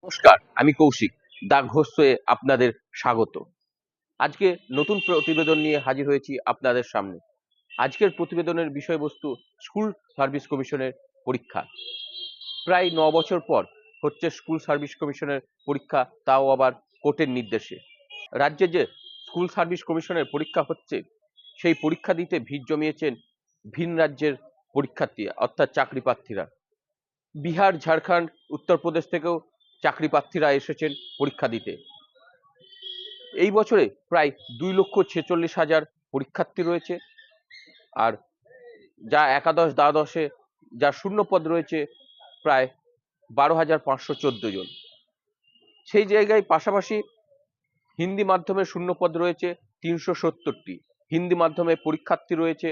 নমস্কার, আমি কৌশিক। দা ঘোষে আপনাদের স্বাগত। আজকে নতুন প্রতিবেদন নিয়ে হাজির হয়েছি আপনাদের সামনে। আজকের প্রতিবেদনের বিষয়বস্তু স্কুল সার্ভিস কমিশনের পরীক্ষা। প্রায় ৯ বছর পর হচ্ছে স্কুল সার্ভিস কমিশনের পরীক্ষা, তাও আবার কোর্টের নির্দেশে। রাজ্যে যে স্কুল সার্ভিস কমিশনের পরীক্ষা হচ্ছে, সেই পরীক্ষা দিতে ভিড় জমিয়েছেন ভিন রাজ্যের পরীক্ষার্থী অর্থাৎ চাকরি প্রার্থীরা। বিহার, ঝাড়খণ্ড, উত্তরপ্রদেশ থেকেও চাকরি প্রার্থীরা এসেছেন পরীক্ষা দিতে। এই বছরে প্রায় ২,৪৬,০০০ পরীক্ষার্থী রয়েছে, আর যা একাদশ দ্বাদশে যা শূন্যপদ রয়েছে প্রায় ১২,৫১৪ জন। সেই জায়গায় পাশাপাশি হিন্দি মাধ্যমে শূন্যপদ রয়েছে ৩৭০টি। হিন্দি মাধ্যমে পরীক্ষার্থী রয়েছে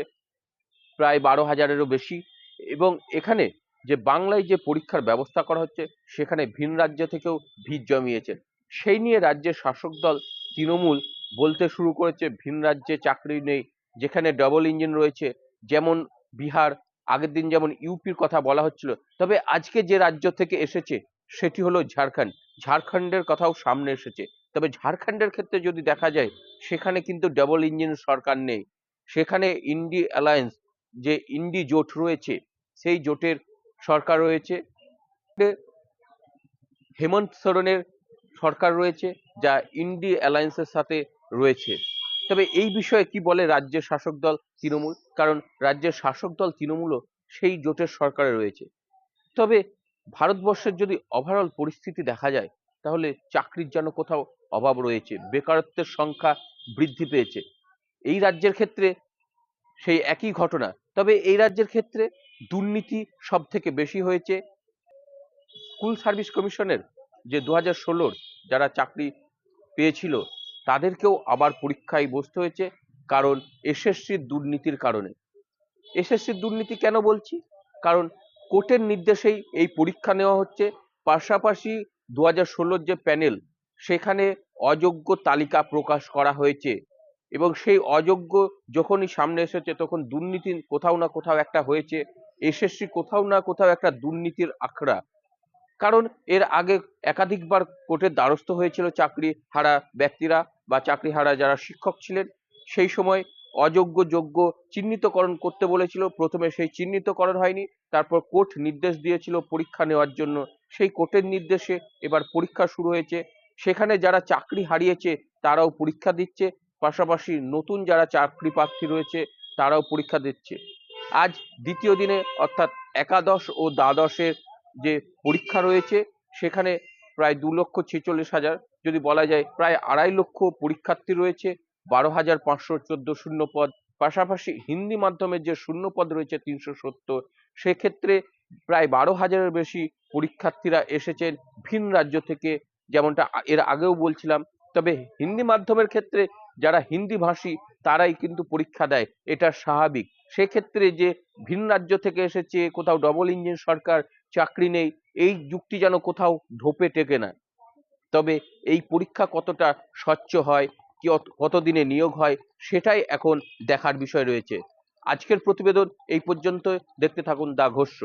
প্রায় ১২,০০০-এরও বেশি, এবং এখানে যে বাংলায় যে পরীক্ষার ব্যবস্থা করা হচ্ছে, সেখানে ভিন রাজ্য থেকেও ভিড় জমিয়েছে। সেই নিয়ে রাজ্যের শাসক দল তৃণমূল বলতে শুরু করেছে ভিন রাজ্যে চাকরি নেই, যেখানে ডবল ইঞ্জিন রয়েছে, যেমন বিহার, আগের দিন যেমন ইউপির কথা বলা হচ্ছিল। তবে আজকে যে রাজ্য থেকে এসেছে সেটি হলো ঝাড়খণ্ড। ঝাড়খণ্ডের কথাও সামনে এসেছে। তবে ঝাড়খণ্ডের ক্ষেত্রে যদি দেখা যায়, সেখানে কিন্তু ডবল ইঞ্জিন সরকার নেই। সেখানে ইন্ডি অ্যালায়েন্স, যে ইন্ডি জোট রয়েছে, সেই জোটের সরকার রয়েছে। হেমন্ত সোরেনের সরকার রয়েছে, যা ইন্ডি অ্যালায়েন্সের সাথে রয়েছে। তবে এই বিষয়ে কি বলে রাজ্যের শাসক দল তৃণমূল? কারণ রাজ্যের শাসক দল তৃণমূলও সেই জোটের সরকারে রয়েছে। তবে ভারতবর্ষের যদি ওভারঅল পরিস্থিতি দেখা যায়, তাহলে চাকরির যেন কোথাও অভাব রয়েছে, বেকারত্বের সংখ্যা বৃদ্ধি পেয়েছে। এই রাজ্যের ক্ষেত্রে সেই একই ঘটনা, তবে এই রাজ্যের ক্ষেত্রে দুর্নীতি সব থেকে বেশি হয়েছে। স্কুল সার্ভিস কমিশনের যে ২০১৬ যারা চাকরি পেয়েছিল, তাদেরকেও আবার পরীক্ষায় বসতে হয়েছে, কারণ এসএসসির দুর্নীতির কারণে। এসএসসির দুর্নীতি কেন বলছি? কারণ কোর্টের নির্দেশেই এই পরীক্ষা নেওয়া হচ্ছে। পাশাপাশি ২০১৬ যে প্যানেল, সেখানে অযোগ্য তালিকা প্রকাশ করা হয়েছে, এবং সেই অযোগ্য যখনই সামনে এসেছে, তখন দুর্নীতি কোথাও না কোথাও একটা হয়েছে। এসএসসি কোথাও না কোথাও একটা দুর্নীতির আখড়া। কারণ এর আগে একাধিকবার কোর্টের দ্বারস্থ হয়েছিল চাকরি হারা ব্যক্তিরা বা চাকরি হারা যারা শিক্ষক ছিলেন। সেই সময় অযোগ্য যোগ্য চিহ্নিতকরণ করতে বলেছিল। প্রথমে সেই চিহ্নিতকরণ হয়নি, তারপর কোর্ট নির্দেশ দিয়েছিল পরীক্ষা নেওয়ার জন্য। সেই কোর্টের নির্দেশে এবার পরীক্ষা শুরু হয়েছে। সেখানে যারা চাকরি হারিয়েছে তারাও পরীক্ষা দিচ্ছে, পাশাপাশি নতুন যারা চাকরি প্রার্থী রয়েছে তারাও পরীক্ষা দিচ্ছে। আজ দ্বিতীয় দিনে, অর্থাৎ একাদশ ও দ্বাদশের যে পরীক্ষা রয়েছে, সেখানে প্রায় ২,৪৬,০০০, যদি বলা যায় প্রায় ২.৫ লক্ষ পরীক্ষার্থী রয়েছে, ১২,৫১৪ শূন্যপদ। পাশাপাশি হিন্দি মাধ্যমের যে শূন্যপদ রয়েছে ৩৭০, সেক্ষেত্রে প্রায় ১২,০০০-এর বেশি পরীক্ষার্থীরা এসেছেন ভিন রাজ্য থেকে, যেমনটা এর আগেও বলছিলাম। তবে হিন্দি মাধ্যমের ক্ষেত্রে যারা হিন্দি ভাষী তারাই কিন্তু পরীক্ষা দেয়, এটা স্বাভাবিক। সেক্ষেত্রে যে ভিন রাজ্য থেকে এসেছে, কোথাও ডবল ইঞ্জিন সরকার, চাকরি নেই, এই যুক্তি যেন কোথাও ঢোপে টেকে না। তবে এই পরীক্ষা কতটা স্বচ্ছ হয়, কতদিনে নিয়োগ হয়, সেটাই এখন দেখার বিষয় রয়েছে। আজকের প্রতিবেদন এই পর্যন্ত। দেখতে থাকুন দা ঘোষ।